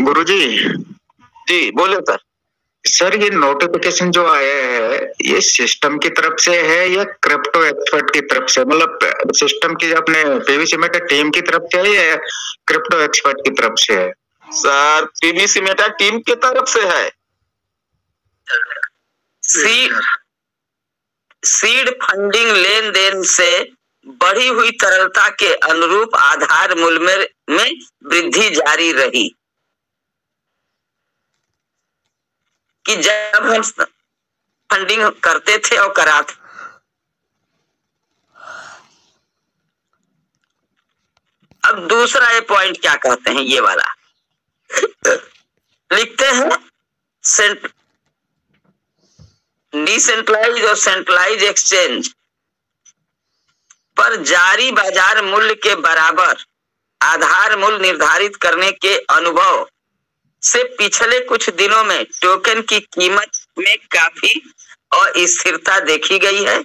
गुरुजी। जी बोले sir. Sir ये notification जो आया है ये सिस्टम की तरफ से है या क्रिप्टो एक्सपर्ट की तरफ से, मतलब सिस्टम की अपने पीवीसी मेटा टीम की तरफ से है या क्रिप्टो एक्सपर्ट की तरफ से है? सर पीवीसी मेटा टीम की तरफ से है। सीड फंडिंग लेन देन से बढ़ी हुई तरलता के अनुरूप आधार मूल्य में वृद्धि जारी रही। कि जब हम फंडिंग करते थे और कराते, अब दूसरा ये पॉइंट क्या कहते हैं, ये वाला लिखते हैं डिसेंट्रलाइज और सेंट्रलाइज एक्सचेंज पर जारी बाजार मूल्य के बराबर आधार मूल्य निर्धारित करने के अनुभव से पिछले कुछ दिनों में टोकन की कीमत में काफी अस्थिरता देखी गई है।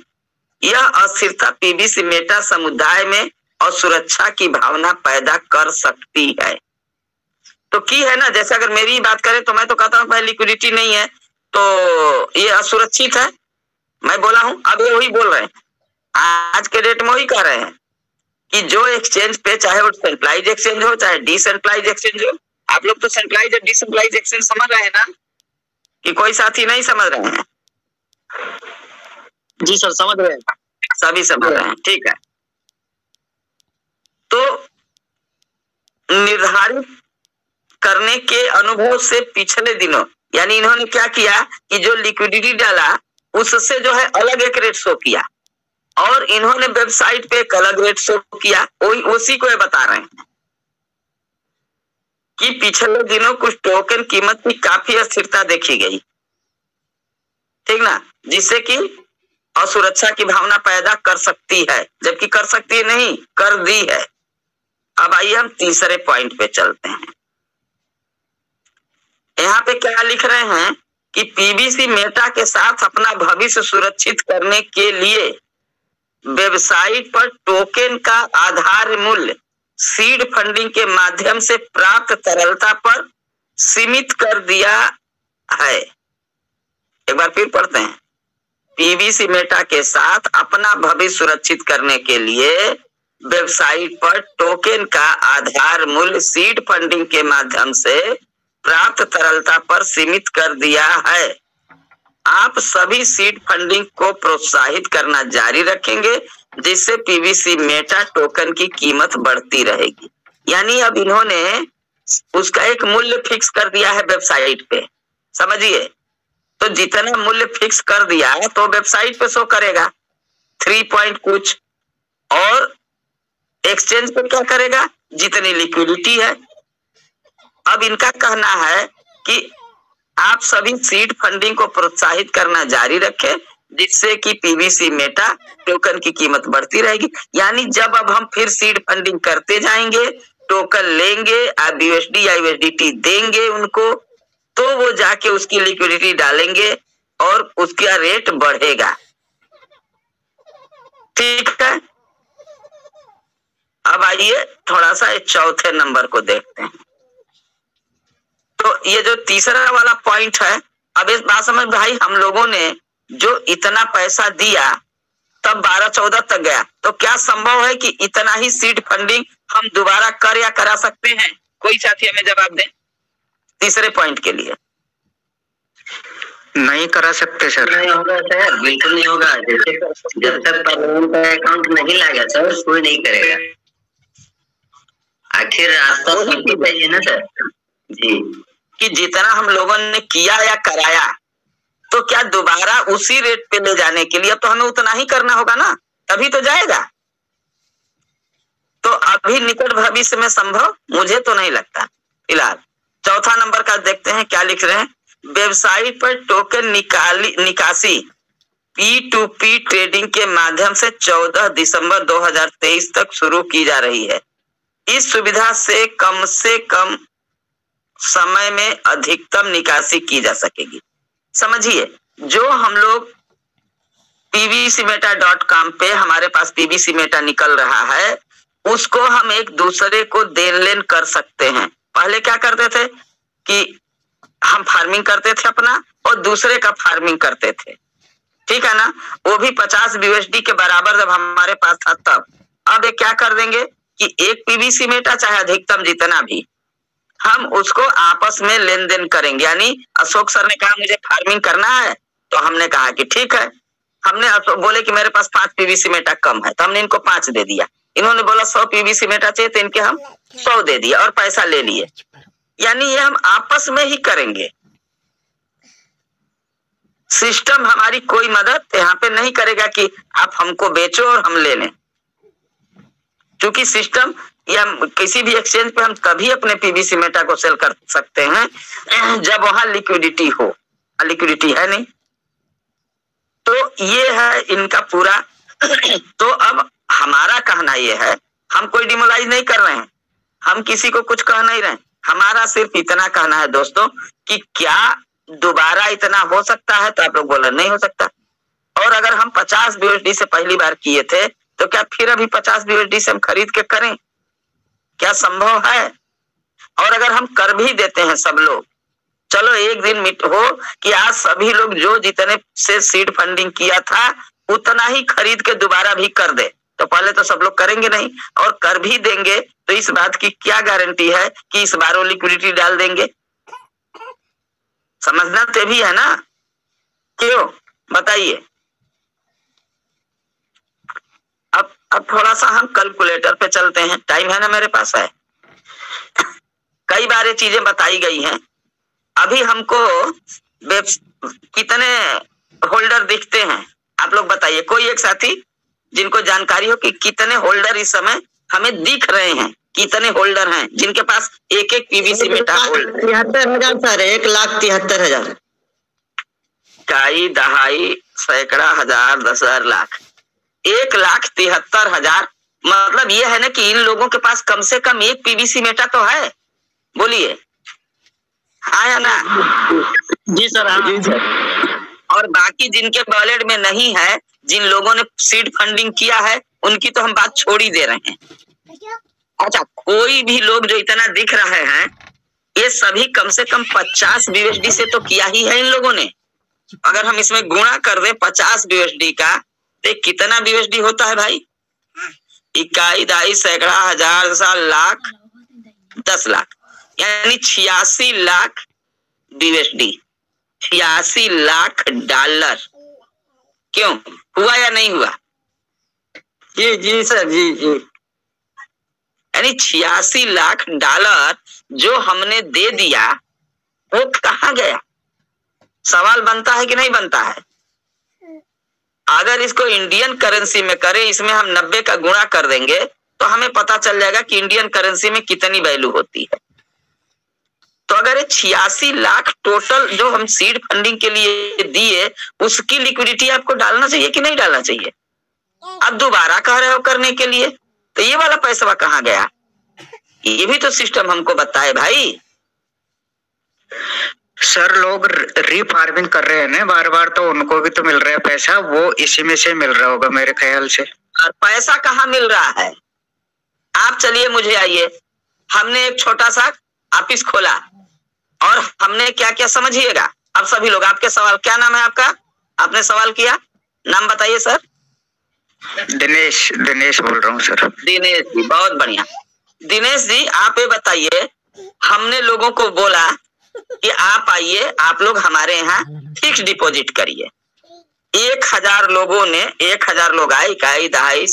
यह अस्थिरता पीवीसी मेटा समुदाय में असुरक्षा की भावना पैदा कर सकती है। तो की है ना, जैसे अगर मेरी बात करें तो मैं तो कहता हूं भाई लिक्विडिटी नहीं है तो ये असुरक्षित है, मैं बोला हूं, अब ये वही बोल रहे हैं, आज के डेट में वही कह रहे हैं कि जो एक्सचेंज पे, चाहे वो सेंट्रलाइज एक्सचेंज हो चाहे डिसेंट्रलाइज एक्सचेंज हो, आप लोग तो सेंट्रलाइज और डिसेंट्रलाइज एक्सचेंज समझ रहे हैं ना, कि कोई साथी नहीं समझ रहे हैं? जी सर समझ रहे हैं, सभी समझ रहे हैं, ठीक है। तो निर्धारित करने के अनुभव से पिछले दिनों, यानी इन्होंने क्या किया कि जो लिक्विडिटी डाला उससे जो है अलग एक रेट शो किया और इन्होंने वेबसाइट पे एक अलग रेट शो किया, उसी को ये बता रहे हैं कि पिछले दिनों कुछ टोकन कीमत की काफी अस्थिरता देखी गई, ठीक ना, जिससे कि असुरक्षा की भावना पैदा कर सकती है, जबकि कर सकती है नहीं, कर दी है। अब आइए हम तीसरे पॉइंट पे चलते हैं। यहाँ पे क्या लिख रहे हैं कि पीवीसी मेटा के साथ अपना भविष्य सुरक्षित करने के लिए वेबसाइट पर टोकन का आधार मूल्य सीड फंडिंग के माध्यम से प्राप्त तरलता पर सीमित कर दिया है। एक बार फिर पढ़ते हैं। पीवीसी मेटा के साथ अपना भविष्य सुरक्षित करने के लिए वेबसाइट पर टोकन का आधार मूल्य सीड फंडिंग के माध्यम से प्राप्त तरलता पर सीमित कर दिया है। आप सभी सीड फंडिंग को प्रोत्साहित करना जारी रखेंगे जिससे पीवीसी मेटा टोकन की कीमत बढ़ती रहेगी। यानी अब इन्होंने उसका एक मूल्य फिक्स कर दिया है वेबसाइट पे, समझिए। तो जितना मूल्य फिक्स कर दिया है तो वेबसाइट पे शो करेगा 3 पॉइंट कुछ, और एक्सचेंज पे क्या करेगा, जितनी लिक्विडिटी है। अब इनका कहना है कि आप सभी सीड फंडिंग को प्रोत्साहित करना जारी रखें जिससे कि पीवीसी मेटा टोकन की कीमत बढ़ती रहेगी। यानी जब अब हम फिर सीड फंडिंग करते जाएंगे, टोकन लेंगे, आप यूएसडी या यूएसडीटी देंगे उनको, तो वो जाके उसकी लिक्विडिटी डालेंगे और उसका रेट बढ़ेगा, ठीक है। अब आइए थोड़ा सा चौथे नंबर को देखते हैं। तो ये जो तीसरा वाला पॉइंट है, अब इस बात समझ भाई, हम लोगों ने जो इतना पैसा दिया तब 12-14 तक गया, तो क्या संभव है कि इतना ही सीड फंडिंग हम दोबारा कर या करा सकते हैं? कोई साथी हमें जवाब दे तीसरे पॉइंट के लिए। नहीं करा सकते सर। नहीं होगा सर, बिल्कुल नहीं होगा। जैसे जब तक परमानेंट अकाउंट नहीं लाएगा सर, कोई नहीं करेगा। आखिर रास्ता सबको चाहिए ना सर जी, कि जितना हम लोगों ने किया या कराया, तो क्या दोबारा उसी रेट पे ले जाने के लिए तो हमें उतना ही करना होगा ना, तभी तो जाएगा। तो अभी निकट भविष्य में संभव मुझे तो नहीं लगता फिलहाल। चौथा नंबर का देखते हैं क्या लिख रहे हैं। वेबसाइट पर टोकन निकासी P2P ट्रेडिंग के माध्यम से 14 दिसंबर 2023 तक शुरू की जा रही है। इस सुविधा से कम समय में अधिकतम निकासी की जा सकेगी। समझिए, जो हम लोग pvcmeta.com पे हमारे पीवीसी मेटा निकल रहा है, उसको हम एक दूसरे को देन लेन कर सकते हैं। पहले क्या करते थे, कि हम फार्मिंग करते थे अपना और दूसरे का फार्मिंग करते थे, ठीक है ना, वो भी 50 BUSD के बराबर जब हमारे पास था तब। अब ये क्या कर देंगे कि एक पीवीसी मेटा चाहे अधिकतम जितना भी, हम उसको आपस में लेन देन करेंगे। यानी अशोक सर ने कहा मुझे फार्मिंग करना है, तो हमने कहा कि ठीक है। हमने बोले कि मेरे पास 5 पीवीसी मेटा कम है, तो हमने इनको 5 दे दिया। इन्होंने बोला 100 पीवीसी मेटा चाहिए, तो इनके हम 100 दे दिया और पैसा ले लिए। यानी ये हम आपस में ही करेंगे। सिस्टम हमारी कोई मदद यहाँ पे नहीं करेगा कि आप हमको बेचो और हम ले लें, क्योंकि सिस्टम या किसी भी एक्सचेंज पे हम तभी अपने पीवीसी मेटा को सेल कर सकते हैं जब वहां लिक्विडिटी हो। लिक्विडिटी है नहीं, तो ये है इनका पूरा। तो अब हमारा कहना ये है, हम कोई डिमोलाइज नहीं कर रहे हैं, हम किसी को कुछ कह नहीं रहे, हमारा सिर्फ इतना कहना है दोस्तों कि क्या दोबारा इतना हो सकता है? तो आप लोग बोले नहीं हो सकता। और अगर हम 50 BUSD से पहली बार किए थे, तो क्या फिर अभी 50 BUSD से हम खरीद के करें? क्या संभव है? और अगर हम कर भी देते हैं सब लोग, चलो एक दिन मिट हो कि आज सभी लोग जो जितने से सीड फंडिंग किया था उतना ही खरीद के दोबारा भी कर दे, तो पहले तो सब लोग करेंगे नहीं, और कर भी देंगे तो इस बात की क्या गारंटी है कि इस बार वो लिक्विडिटी डाल देंगे? समझना तो भी है ना, क्यों बताइए। अब थोड़ा सा हम कैलकुलेटर पे चलते हैं, टाइम है ना मेरे पास है। कई बार ये चीजें बताई गई हैं। अभी हमको कितने होल्डर दिखते हैं आप लोग बताइए, कोई एक साथी जिनको जानकारी हो कि कितने होल्डर इस समय हमें दिख रहे हैं, कितने होल्डर हैं जिनके पास एक एक पीवीसी मेटा होल्डर? 73,000 सर, 1,73,000। काई दहाई सैकड़ा हजार 10,000 लाख, 1,73,000। मतलब ये है ना कि इन लोगों के पास कम से कम एक पीवीसी मेटा तो है, बोलिए हाँ या ना? जी सर, हाँ जी सर। और बाकी जिनके वॉलेट में नहीं है, जिन लोगों ने सीड फंडिंग किया है, उनकी तो हम बात छोड़ ही दे रहे हैं। अच्छा, कोई भी लोग जो इतना दिख रहे हैं, ये सभी कम से कम 50 BUSD से तो किया ही है इन लोगों ने। अगर हम इसमें गुणा कर दे 50 BUSD का, तो कितना BUSD होता है भाई? इकाई दाई सैकड़ा हजार साल लाख 10 लाख, यानी 86 लाख BUSD, 86 लाख डॉलर। क्यों हुआ या नहीं हुआ? जी जी सर, जी जी। यानी 86 लाख डॉलर जो हमने दे दिया, वो कहाँ गया? सवाल बनता है कि नहीं बनता है? अगर इसको इंडियन करेंसी में करें, इसमें हम 90 का गुणा कर देंगे, तो हमें पता चल जाएगा कि इंडियन करेंसी में कितनी वैल्यू होती है। तो अगर ये 86 लाख टोटल जो हम सीड फंडिंग के लिए दिए, उसकी लिक्विडिटी आपको डालना चाहिए कि नहीं डालना चाहिए? अब दोबारा कह रहे हो करने के लिए, तो ये वाला पैसा कहाँ गया? ये भी तो सिस्टम हमको बताए भाई। सर लोग रीफार्मिंग कर रहे हैं ना बार बार, तो उनको भी तो मिल रहा है पैसा, वो इसी में से मिल रहा होगा मेरे ख्याल से। और पैसा कहाँ मिल रहा है? आप चलिए मुझे आइए, हमने एक छोटा सा ऑफिस खोला और हमने क्या क्या समझिएगा। अब सभी लोग, आपके सवाल, क्या नाम है आपका? आपने सवाल किया, नाम बताइए सर। दिनेश बोल रहा हूँ सर। दिनेश जी, बहुत बढ़िया। दिनेश जी, आप ये बताइए, हमने लोगों को बोला कि आप आइए, आप लोग हमारे यहाँ फिक्स डिपॉजिट करिए। 1,000 लोगों ने, 1,000 लोग आए, इकाई दहाई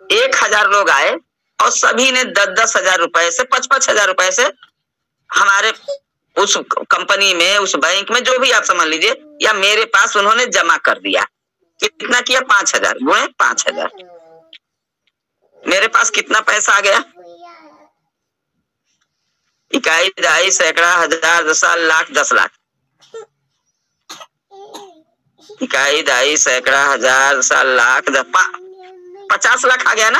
1,000 लोग आए और सभी ने 10-10 हजार रुपए से, 5-5 हजार रुपए से हमारे उस कंपनी में, उस बैंक में, जो भी आप समझ लीजिए, या मेरे पास उन्होंने जमा कर दिया। कितना किया? 5,000 गुणे 5,000। मेरे पास कितना पैसा आ गया? इकाई दहाई सैकड़ा हजार 10 लाख 10 लाख, इकाई दहाई सैकड़ा हजार 10 लाख 50 लाख आ गया ना?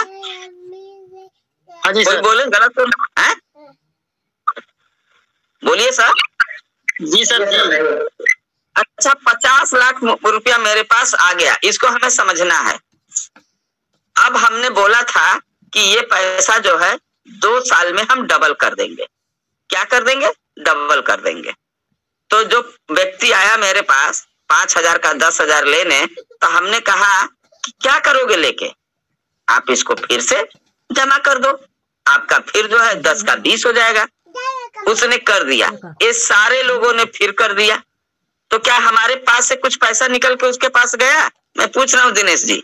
हाँ जी सर। बोले गलत तो है? बोलिए सर। जी सर, जी। अच्छा, 50 लाख रुपया मेरे पास आ गया, इसको हमें समझना है। अब हमने बोला था कि ये पैसा जो है 2 साल में हम डबल कर देंगे, क्या कर देंगे, डबल कर देंगे। तो जो व्यक्ति आया मेरे पास 5,000 का 10,000 लेने, तो हमने कहा कि क्या करोगे लेके, आप इसको फिर से जमा कर दो, आपका फिर जो है 10 का 20 हो जाएगा। उसने कर दिया, ये सारे लोगों ने फिर कर दिया। तो क्या हमारे पास से कुछ पैसा निकल के उसके पास गया? मैं पूछ रहा हूँ दिनेश जी।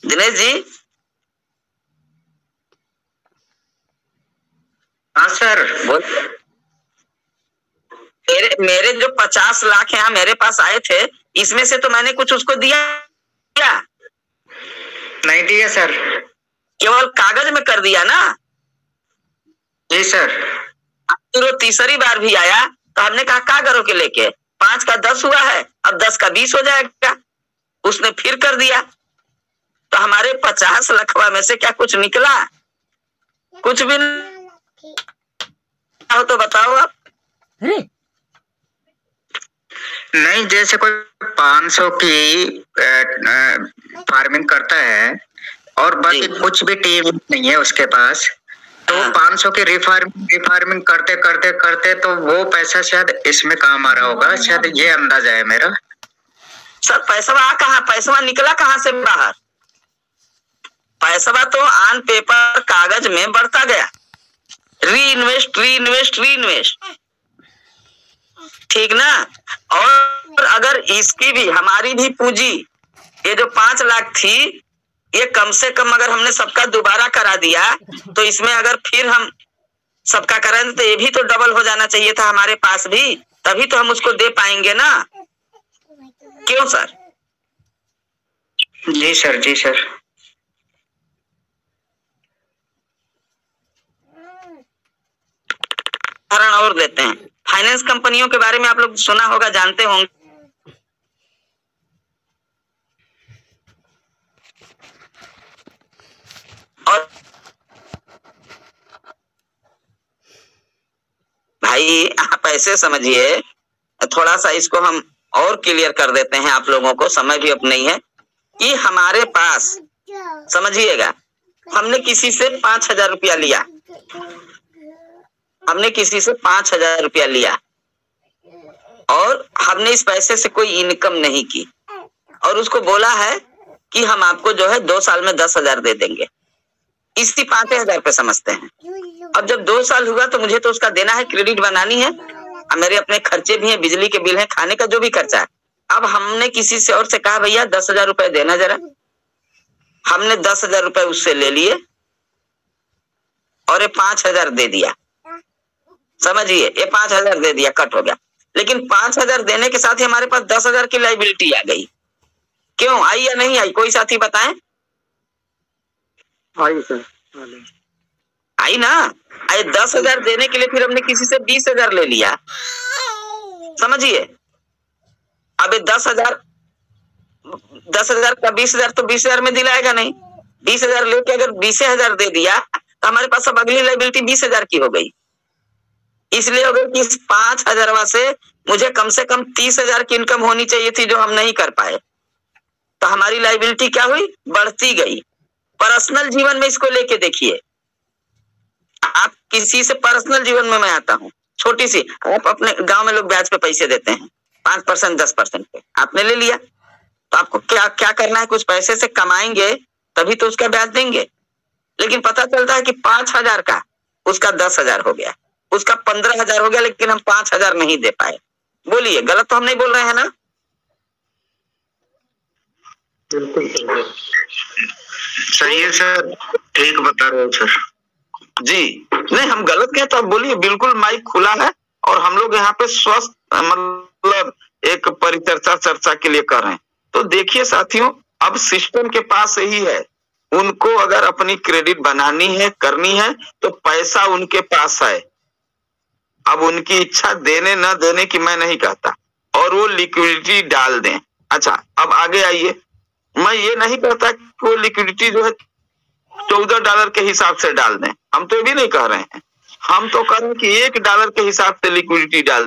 दिनेश जी। हाँ सर बोल। मेरे जो 50 लाख यहाँ मेरे पास आए थे, इसमें से तो मैंने कुछ उसको दिया क्या? नहीं दिया सर, केवल कागज में कर दिया ना। जी सर। तो तीसरी बार भी आया तो हमने कहा क्या करोगे लेके, 5 का 10 हुआ है, अब 10 का 20 हो जाएगा। उसने फिर कर दिया। तो हमारे 50 लखवा में से क्या कुछ निकला? कुछ भी नहीं। तो बताओ आप। नहीं, जैसे कोई 500 की फार्मिंग करता है और बाकी कुछ भी टीम नहीं है उसके पास, तो 500 की रिफार्मिंग करते करते करते तो वो पैसा शायद इसमें काम आ रहा होगा, शायद ये अंदाजा है मेरा। सर पैसा कहाँ, पैसा निकला कहाँ से बाहर? पैसा तो ऑन पेपर कागज में बढ़ता गया, री इन्वेस्ट री इन्वेस्ट री इन्वेस्ट, ठीक ना। और अगर इसकी भी हमारी भी पूंजी, ये जो 5 लाख थी, ये कम से कम अगर हमने सबका दोबारा करा दिया तो इसमें अगर फिर हम सबका करें तो ये भी तो डबल हो जाना चाहिए था हमारे पास भी, तभी तो हम उसको दे पाएंगे ना। क्यों सर? जी सर, जी सर। उदाहरण और देते हैं, फाइनेंस कंपनियों के बारे में आप लोग सुना होगा, जानते होंगे। और भाई आप ऐसे समझिए, थोड़ा सा इसको हम और क्लियर कर देते हैं आप लोगों को, समय भी अब नहीं है, कि हमारे पास समझिएगा, हमने किसी से 5,000 रुपया लिया, हमने किसी से 5,000 रुपया लिया और हमने इस पैसे से कोई इनकम नहीं की और उसको बोला है कि हम आपको जो है 2 साल में 10,000 दे देंगे, इसी 5,000 पे समझते हैं। अब जब 2 साल हुआ तो मुझे तो उसका देना है, क्रेडिट बनानी है, अब मेरे अपने खर्चे भी हैं, बिजली के बिल है, खाने का जो भी खर्चा है। अब हमने किसी से और से कहा भैया 10,000 रुपए देना जरा, हमने 10,000 रुपए उससे ले लिए और ये 5,000 दे दिया, समझिए, ये 5,000 दे दिया, कट हो गया। लेकिन 5,000 देने के साथ ही हमारे पास 10,000 की लाइबिलिटी आ गई। क्यों आई या नहीं आई, कोई साथी बताएं? आई सर, आई ना। आई 10,000 देने के लिए फिर हमने किसी से 20,000 ले लिया, समझिए। अब 10,000 का 20,000 तो 20,000 में दिलाएगा नहीं, 20,000 लेके अगर 20,000 दे दिया तो हमारे पास अब अगली लाइबिलिटी 20,000 की हो गई। इसलिए अगर कि 5,000 से मुझे कम से कम 30,000 की इनकम होनी चाहिए थी, जो हम नहीं कर पाए, तो हमारी लाइबिलिटी क्या हुई, बढ़ती गई। पर्सनल जीवन में इसको लेके देखिए, आप किसी से पर्सनल जीवन में मैं आता हूँ, छोटी सी, आप अपने गांव में लोग ब्याज पे पैसे देते हैं 5% 10% पे, आपने ले लिया, तो आपको क्या क्या करना है, कुछ पैसे से कमाएंगे तभी तो उसका ब्याज देंगे। लेकिन पता चलता है कि 5,000 का उसका 10,000 हो गया, उसका 15,000 हो गया, लेकिन हम 5,000 नहीं दे पाए। बोलिए, गलत तो हम नहीं बोल रहे हैं ना? बिल्कुल सही है सर, ठीक बता रहे हो सर जी। नहीं, हम गलत क्या, तो आप बोलिए, बिल्कुल माइक खुला है और हम लोग यहाँ पे स्वस्थ मतलब एक परिचर्चा चर्चा के लिए कर रहे हैं। तो देखिए साथियों, अब सिस्टम के पास ही है, उनको अगर अपनी क्रेडिट बनानी है, करनी है, तो पैसा उनके पास है। अब उनकी इच्छा देने न देने की मैं नहीं कहता, और वो लिक्विडिटी डाल दें। अच्छा, अब आगे आइए, मैं ये नहीं कहता कि वो लिक्विडिटी जो है $14 के हिसाब से डाल दें, हम तो ये भी नहीं कह रहे हैं, हम तो कह रहे हैं कि $1 के हिसाब से लिक्विडिटी डाल